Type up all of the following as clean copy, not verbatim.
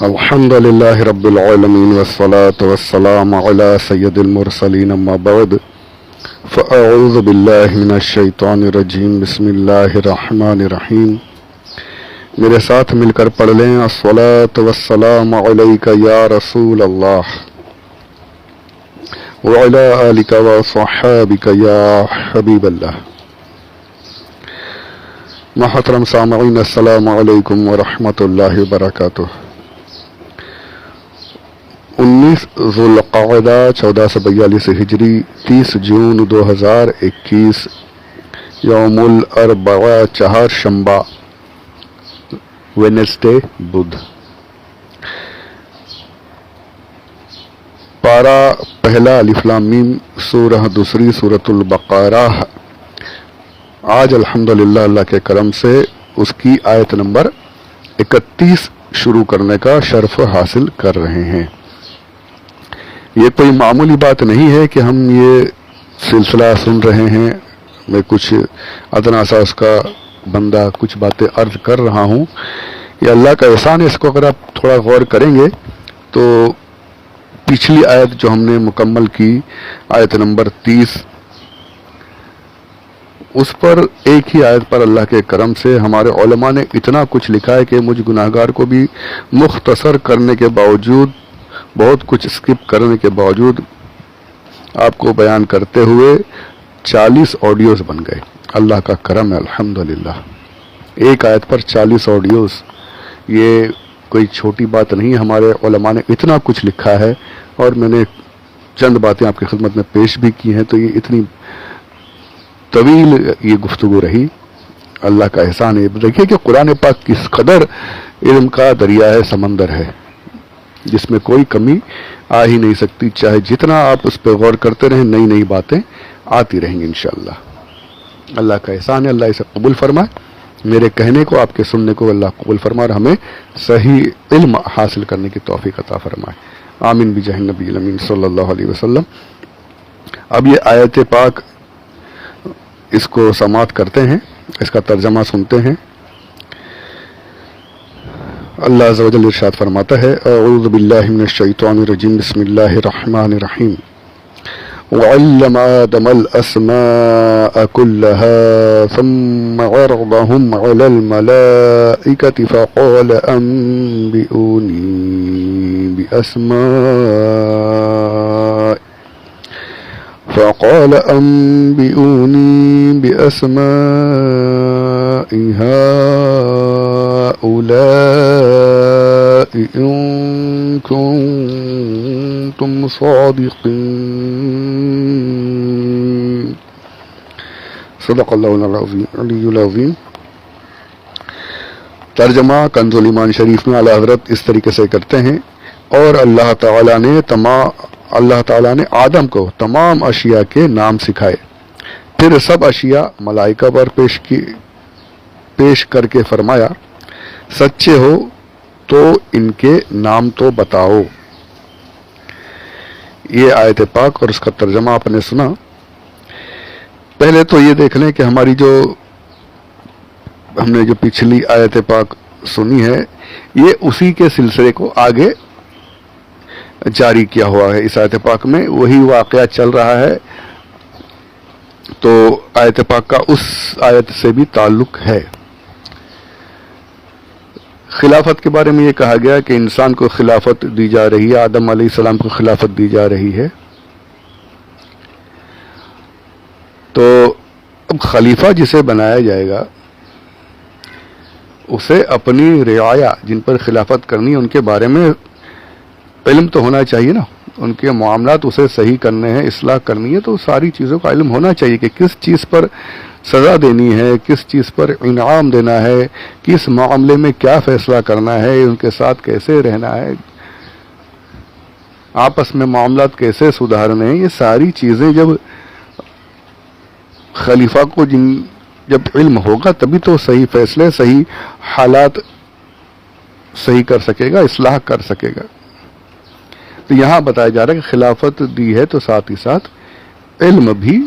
الحمد لله رب العالمين والصلاة والسلام على سيد المرسلين اما بعد فأعوذ بالله من الشیطان الرجیم بسم اللہ الرحمن الرحیم. میرے ساتھ مل کر پڑھ لیں الصلاة والسلام علیک یا رسول اللہ وعلى آلک وصحابک یا حبیب اللہ. محترم سامعین السلام علیکم ورحمۃ اللہ وبرکاتہ. 19 ذوالقعدہ 1442 ہجری 30 جون 2021 یوم الاربعاء چہارشنبہ وینسڈے بدھ. پارہ پہلا الف لام میم سورہ دوسری سورۃ البقرہ. آج الحمدللہ اللہ کے کرم سے اس کی آیت نمبر 31 شروع کرنے کا شرف حاصل کر رہے ہیں. یہ کوئی معمولی بات نہیں ہے کہ ہم یہ سلسلہ سن رہے ہیں. میں کچھ ادنا سا اس کا بندہ کچھ باتیں عرض کر رہا ہوں. یہ اللہ کا احسان ہے. اس کو اگر آپ تھوڑا غور کریں گے تو پچھلی آیت جو ہم نے مکمل کی آیت نمبر 30 اس پر ایک ہی آیت پر اللہ کے کرم سے ہمارے علماء نے اتنا کچھ لکھا ہے کہ مجھ گناہگار کو بھی مختصر کرنے کے باوجود بہت کچھ اسکپ کرنے کے باوجود آپ کو بیان کرتے ہوئے 40 آڈیوز بن گئے. اللہ کا کرم ہے الحمدللہ. ایک آیت پر 40 آڈیوز یہ کوئی چھوٹی بات نہیں. ہمارے علماء نے اتنا کچھ لکھا ہے اور میں نے چند باتیں آپ کی خدمت میں پیش بھی کی ہیں. تو یہ اتنی طویل یہ گفتگو رہی. اللہ کا احسان ہے. دیکھیے کہ قرآن پاک کس قدر علم کا دریا ہے, سمندر ہے, جس میں کوئی کمی آ ہی نہیں سکتی. چاہے جتنا آپ اس پہ غور کرتے رہیں نئی نئی باتیں آتی رہیں گی انشاءاللہ. اللہ کا احسان ہے. اللہ اسے قبول فرمائے. میرے کہنے کو آپ کے سننے کو اللہ قبول فرمائے اور ہمیں صحیح علم حاصل کرنے کی توفیق عطا فرمائے. آمین بجاہ نبی الامین صلی اللہ علیہ وسلم. اب یہ آیت پاک اس کو سماعت کرتے ہیں, اس کا ترجمہ سنتے ہیں. اللہ عز و جل ارشاد فرماتا ہے اعوذ باللہ من الشیطان الرجیم بسم اللہ الرحمن الرحیم. وعلم آدم الأسماء كلها ثم عرضهم على الملائكة فقال أنبئوني بأسماء هؤلاء إن كنتم صادقين. صدق اللہ العلی العظیم. ترجمہ کنز الایمان شریف میں اعلیٰ حضرت اس طریقے سے کرتے ہیں اور اللہ تعالیٰ نے آدم کو تمام اشیاء کے نام سکھائے. پھر سب اشیاء ملائکہ پر پیش کر کے فرمایا سچے ہو تو ان کے نام تو بتاؤ. یہ آیت پاک اور اس کا ترجمہ آپ نے سنا. پہلے تو یہ دیکھ لیں کہ ہماری ہم نے جو پچھلی آیت پاک سنی ہے یہ اسی کے سلسلے کو آگے جاری کیا ہوا ہے. اس آیت پاک میں وہی واقعہ چل رہا ہے تو آیت پاک کا اس آیت سے بھی تعلق ہے. خلافت کے بارے میں یہ کہا گیا کہ انسان کو خلافت دی جا رہی ہے, آدم علیہ السلام کو خلافت دی جا رہی ہے. تو اب خلیفہ جسے بنایا جائے گا اسے اپنی رعایا جن پر خلافت کرنی ہے ان کے بارے میں علم تو ہونا چاہیے نا. ان کے معاملات اسے صحیح کرنے ہیں, اصلاح کرنی ہے, تو ساری چیزوں کا علم ہونا چاہیے کہ کس چیز پر سزا دینی ہے, کس چیز پر انعام دینا ہے, کس معاملے میں کیا فیصلہ کرنا ہے, ان کے ساتھ کیسے رہنا ہے, آپس میں معاملات کیسے سدھارنے ہیں. یہ ساری چیزیں جب خلیفہ کو جب علم ہوگا تبھی تو صحیح فیصلے, صحیح حالات صحیح کر سکے گا, اصلاح کر سکے گا. تو یہاں بتایا جا رہا ہے کہ خلافت دی ہے تو ساتھ ہی ساتھ علم بھی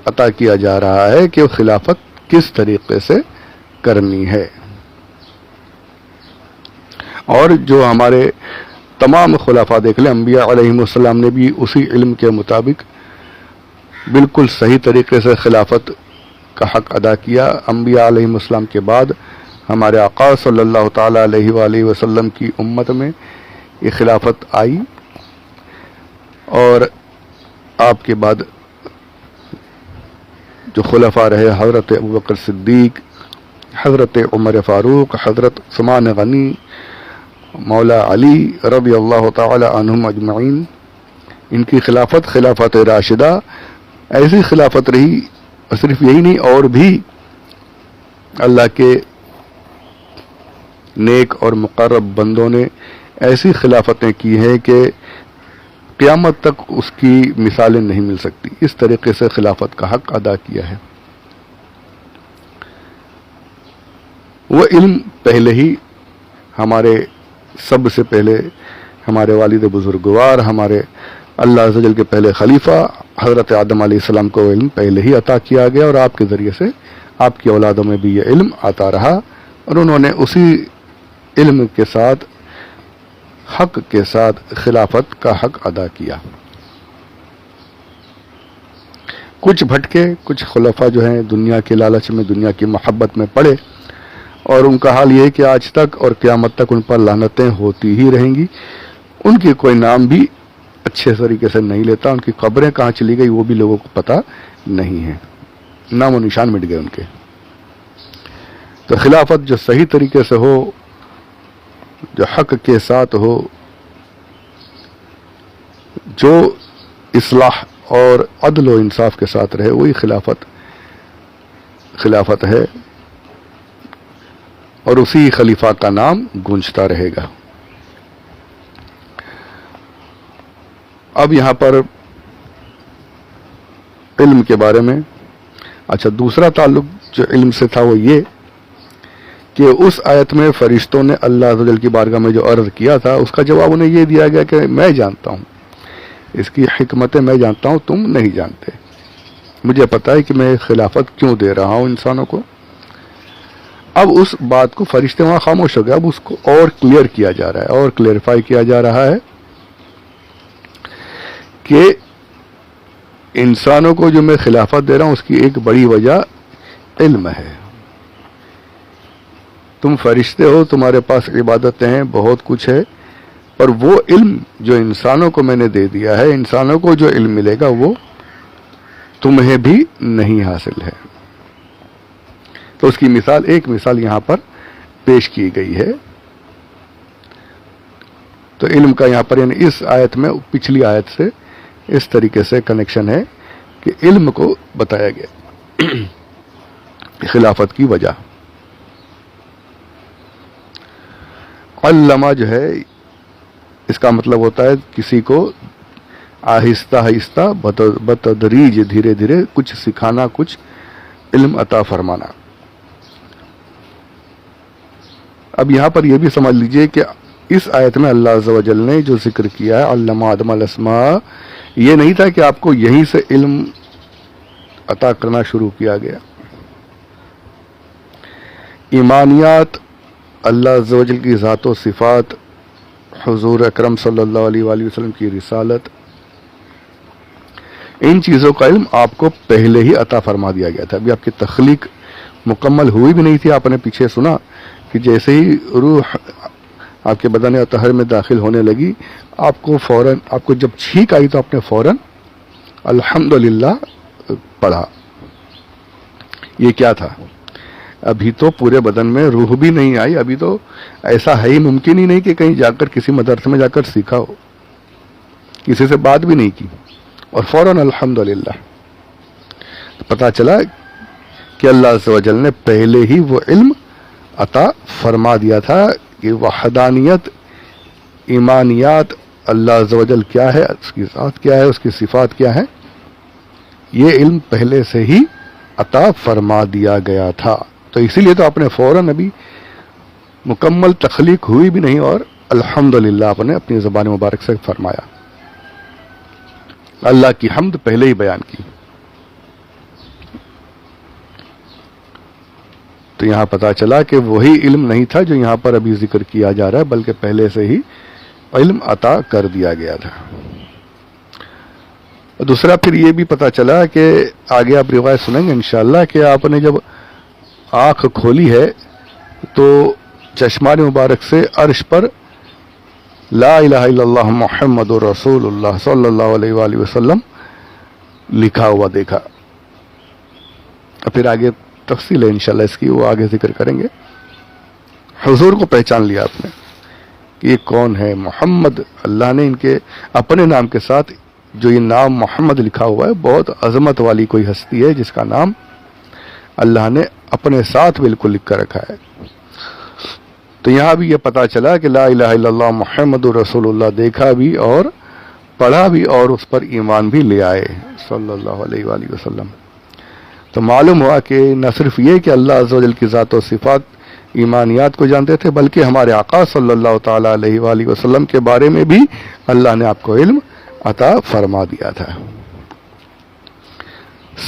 عطا کیا جا رہا ہے کہ خلافت کس طریقے سے کرنی ہے. اور جو ہمارے تمام خلفاء دیکھ لیں، انبیاء علیہم السلام نے بھی اسی علم کے مطابق بالکل صحیح طریقے سے خلافت کا حق ادا کیا۔ انبیاء علیہم السلام کے بعد ہمارے آقا صلی اللہ تعالیٰ علیہ وآلہ وسلم کی امت میں یہ خلافت آئی، اور آپ کے بعد جو خلفاء رہے، حضرت ابوبکر صدیق، حضرت عمر فاروق، حضرت عثمان غنی، مولا علی رضی اللہ تعالی عنہم اجمعین، ان کی خلافت، خلافت راشدہ ایسی خلافت رہی۔ صرف یہی نہیں، اور بھی اللہ کے نیک اور مقرب بندوں نے ایسی خلافتیں کی ہیں کہ قیامت تک اس کی مثالیں نہیں مل سکتی۔ اس طریقے سے خلافت کا حق ادا کیا ہے۔ وہ علم پہلے ہی ہمارے سب سے پہلے ہمارے والد بزرگوار، ہمارے اللہ عز و جل کے پہلے خلیفہ حضرت آدم علیہ السلام کو علم پہلے ہی عطا کیا گیا، اور آپ کے ذریعے سے آپ کی اولادوں میں بھی یہ علم آتا رہا، اور انہوں نے اسی علم کے ساتھ، حق کے ساتھ خلافت کا حق ادا کیا۔ کچھ بھٹکے، کچھ خلفاء جو ہیں دنیا کے لالچ میں، دنیا کی محبت میں پڑے، اور ان کا حال یہ ہے کہ آج تک اور قیامت تک ان پر لعنتیں ہوتی ہی رہیں گی۔ ان کی کوئی نام بھی اچھے طریقے سے نہیں لیتا، ان کی قبریں کہاں چلی گئی وہ بھی لوگوں کو پتہ نہیں ہے، نام و نشان مٹ گئے ان کے۔ تو خلافت جو صحیح طریقے سے ہو، جو حق کے ساتھ ہو، جو اصلاح اور عدل و انصاف کے ساتھ رہے، وہی خلافت ہے، اور اسی خلیفہ کا نام گونجتا رہے گا۔ اب یہاں پر علم کے بارے میں، اچھا دوسرا تعلق جو علم سے تھا وہ یہ کہ اس آیت میں فرشتوں نے اللہ عز و جل کی بارگاہ میں جو عرض کیا تھا، اس کا جواب انہیں یہ دیا گیا کہ میں جانتا ہوں، اس کی حکمتیں میں جانتا ہوں، تم نہیں جانتے۔ مجھے پتا ہے کہ میں خلافت کیوں دے رہا ہوں انسانوں کو۔ اب اس بات کو فرشتے وہاں خاموش ہو گئے، اب اس کو اور کلیئر کیا جا رہا ہے، اور کلیئرفائی کیا جا رہا ہے کہ انسانوں کو جو میں خلافت دے رہا ہوں اس کی ایک بڑی وجہ علم ہے۔ تم فرشتے ہو، تمہارے پاس عبادتیں ہیں، بہت کچھ ہے، پر وہ علم جو انسانوں کو میں نے دے دیا ہے، انسانوں کو جو علم ملے گا وہ تمہیں بھی نہیں حاصل ہے۔ تو اس کی مثال، ایک مثال یہاں پر پیش کی گئی ہے۔ تو علم کا یہاں پر یعنی اس آیت میں پچھلی آیت سے اس طریقے سے کنیکشن ہے کہ علم کو بتایا گیا خلافت کی وجہ۔ علامہ جو ہے اس کا مطلب ہوتا ہے کسی کو آہستہ آہستہ بتدریج، دھیرے دھیرے کچھ سکھانا، کچھ علم عطا فرمانا۔ اب یہاں پر یہ بھی سمجھ لیجئے کہ اس آیت میں اللہ عز و جل نے جو ذکر کیا ہے علم آدم الاسماء، یہ نہیں تھا کہ آپ کو یہیں سے علم عطا کرنا شروع کیا گیا۔ ایمانیات، اللہ عز و جل کی ذات و صفات، حضور اکرم صلی اللہ علیہ وآلہ وسلم کی رسالت، ان چیزوں کا علم آپ کو پہلے ہی عطا فرما دیا گیا تھا۔ ابھی آپ کی تخلیق مکمل ہوئی بھی نہیں تھی، آپ نے پیچھے سنا کہ جیسے ہی روح آپ کے بدن اطہر میں داخل ہونے لگی، آپ کو جب چھینک آئی تو آپ نے فوراً الحمدللہ پڑھا۔ یہ کیا تھا؟ ابھی تو پورے بدن میں روح بھی نہیں آئی، ابھی تو ایسا ہے ہی ممکن ہی نہیں کہ کہیں جا کر کسی مدرسے میں جا کر سیکھا ہو، کسی سے بات بھی نہیں کی، اور فوراً الحمدللہ۔ پتہ چلا کہ اللہ عز و جل نے پہلے ہی وہ علم عطا فرما دیا تھا کہ وحدانیت، ایمانیات، اللہ عز و جل کیا ہے، اس کی ذات کیا ہے، اس کی صفات کیا ہے، یہ علم پہلے سے ہی عطا فرما دیا گیا تھا۔ تو اسی لیے تو آپ نے فوراً، ابھی مکمل تخلیق ہوئی بھی نہیں، اور الحمدللہ آپ نے اپنی زبان مبارک سے فرمایا، اللہ کی حمد پہلے ہی بیان کی۔ تو یہاں پتہ چلا کہ وہی علم نہیں تھا جو یہاں پر ابھی ذکر کیا جا رہا ہے، بلکہ پہلے سے ہی علم عطا کر دیا گیا تھا۔ دوسرا پھر یہ بھی پتہ چلا کہ آگے آپ روایت سنیں گے انشاءاللہ کہ آپ نے جب آنکھ کھولی ہے تو چشمان مبارک سے عرش پر لا الہ الا اللہ محمد رسول اللہ صلی اللہ علیہ وآلہ وسلم لکھا ہوا دیکھا۔ پھر آگے تفصیل ہے انشاءاللہ اس کی، وہ آگے ذکر کریں گے۔ حضور کو پہچان لیا آپ نے کہ یہ کون ہے؟ محمد، اللہ نے ان کے اپنے نام کے ساتھ جو یہ نام محمد لکھا ہوا ہے، بہت عظمت والی کوئی ہستی ہے جس کا نام اللہ نے اپنے ساتھ بالکل لکھ کر رکھا ہے۔ تو یہاں بھی یہ پتہ چلا کہ لا الہ الا اللہ محمد رسول اللہ دیکھا بھی اور پڑھا بھی اور اس پر ایمان بھی لے آئے صلی اللہ علیہ وآلہ وسلم۔ تو معلوم ہوا کہ نہ صرف یہ کہ اللہ عز و جل کی ذات و صفات ایمانیات کو جانتے تھے، بلکہ ہمارے آقا صلی اللہ تعالی علیہ وآلہ وسلم کے بارے میں بھی اللہ نے آپ کو علم عطا فرما دیا تھا۔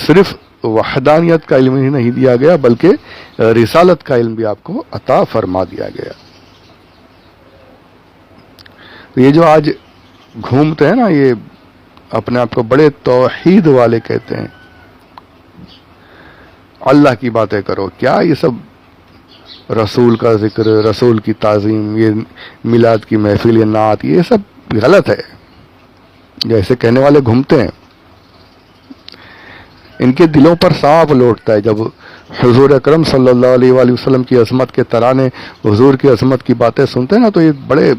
صرف وحدانیت کا علم ہی نہیں دیا گیا بلکہ رسالت کا علم بھی آپ کو عطا فرما دیا گیا۔ تو یہ جو آج گھومتے ہیں نا، یہ اپنے آپ کو بڑے توحید والے کہتے ہیں، اللہ کی باتیں کرو، کیا یہ سب رسول کا ذکر، رسول کی تعظیم، یہ میلاد کی محفل، یہ نعت، یہ سب غلط ہے۔ جیسے کہنے والے گھومتے ہیں، ان کے دلوں پر سانپ لوٹتا ہے جب حضور اکرم صلی اللہ علیہ وآلہ وسلم کی عظمت کے ترانے، حضور کی عظمت کی باتیں سنتے ہیں نا، تو یہ بڑے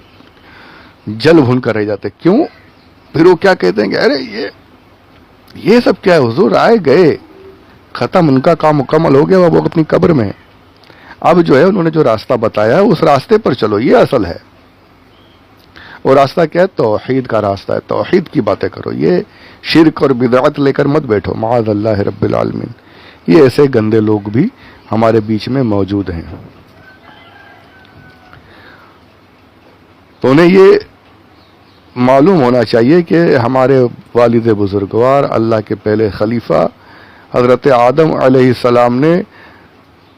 جل بھن کر رہ جاتے۔ کیوں؟ پھر وہ کیا کہتے ہیں کہ ارے یہ سب کیا ہے؟ حضور آئے گئے، ختم، ان کا کام مکمل ہو گیا، وہ اپنی قبر میں ہے۔ اب جو ہے انہوں نے جو راستہ بتایا ہے اس راستے پر چلو، یہ اصل ہے۔ اور راستہ کیا ہے؟ توحید کا راستہ ہے، توحید کی باتیں کرو، یہ شرک اور بدعت لے کر مت بیٹھو، معاذ اللہ رب العالمین۔ یہ ایسے گندے لوگ بھی ہمارے بیچ میں موجود ہیں۔ تو انہیں یہ معلوم ہونا چاہیے کہ ہمارے والد بزرگوار، اللہ کے پہلے خلیفہ حضرت آدم علیہ السلام نے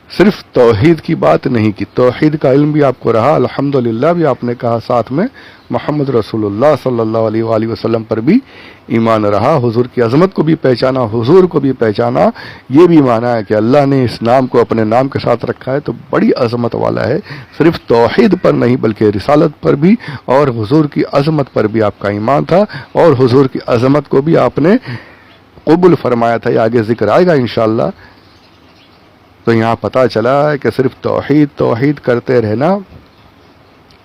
صرف توحید کی بات نہیں کی، توحید کا علم بھی آپ کو رہا، الحمدللہ بھی آپ نے کہا، ساتھ میں محمد رسول اللہ صلی اللہ علیہ وآلہ وسلم پر بھی ایمان رہا، حضور کی عظمت کو بھی پہچانا، حضور کو بھی پہچانا، یہ بھی مانا ہے کہ اللہ نے اس نام کو اپنے نام کے ساتھ رکھا ہے تو بڑی عظمت والا ہے۔ صرف توحید پر نہیں بلکہ رسالت پر بھی اور حضور کی عظمت پر بھی آپ کا ایمان تھا، اور حضور کی عظمت کو بھی آپ نے قبول فرمایا تھا۔ یہ آگے ذکر آئے گا انشاءاللہ۔ تو یہاں پتہ چلا ہے کہ صرف توحید کرتے رہنا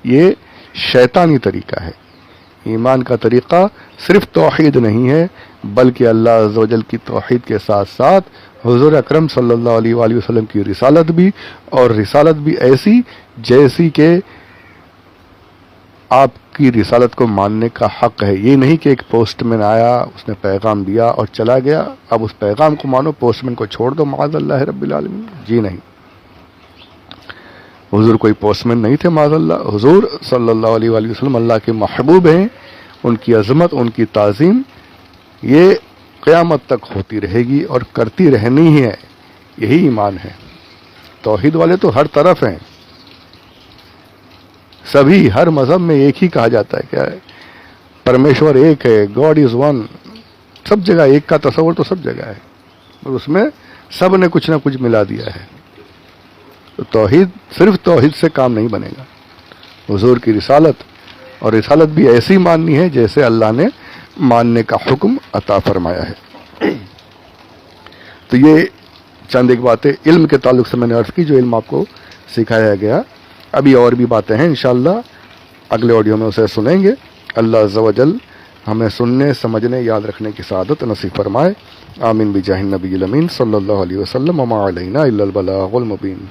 یہ شیطانی طریقہ ہے۔ ایمان کا طریقہ صرف توحید نہیں ہے بلکہ اللہ عز و جل کی توحید کے ساتھ ساتھ حضور اکرم صلی اللہ علیہ وآلہ وسلم کی رسالت بھی، اور رسالت بھی ایسی جیسی کہ آپ کی رسالت کو ماننے کا حق ہے۔ یہ نہیں کہ ایک پوسٹ مین آیا، اس نے پیغام دیا اور چلا گیا، اب اس پیغام کو مانو، پوسٹ مین کو چھوڑ دو، معاذ اللہ رب العالمین۔ جی نہیں، حضور کوئی پوسٹ مین نہیں تھے، معاذ اللہ۔ حضور صلی اللہ علیہ وآلہ وسلم اللہ کے محبوب ہیں، ان کی عظمت، ان کی تعظیم یہ قیامت تک ہوتی رہے گی اور کرتی رہنی ہی ہے۔ یہی ایمان ہے۔ توحید والے تو ہر طرف ہیں، سبھی، ہر مذہب میں ایک ہی کہا جاتا ہے، کیا ہے؟ پرمیشور ایک ہے، گاڈ از ون، سب جگہ ایک کا تصور تو سب جگہ ہے، اور اس میں سب نے کچھ نہ کچھ ملا دیا ہے۔ تو توحید، صرف توحید سے کام نہیں بنے گا، حضور کی رسالت، اور رسالت بھی ایسی ماننی ہے جیسے اللہ نے ماننے کا حکم عطا فرمایا ہے۔ تو یہ چند ایک باتیں علم کے تعلق سے میں نے عرض کی، جو علم آپ کو سکھایا گیا۔ ابھی اور بھی باتیں ہیں انشاءاللہ، اگلے آڈیو میں اسے سنیں گے۔ اللہ عز و جل ہمیں سننے، سمجھنے، یاد رکھنے کی سعادت نصیب فرمائے۔ آمین بجاہ النبی الامین صلی اللہ علیہ وسلم، وما علینا الا البلاغ المبین۔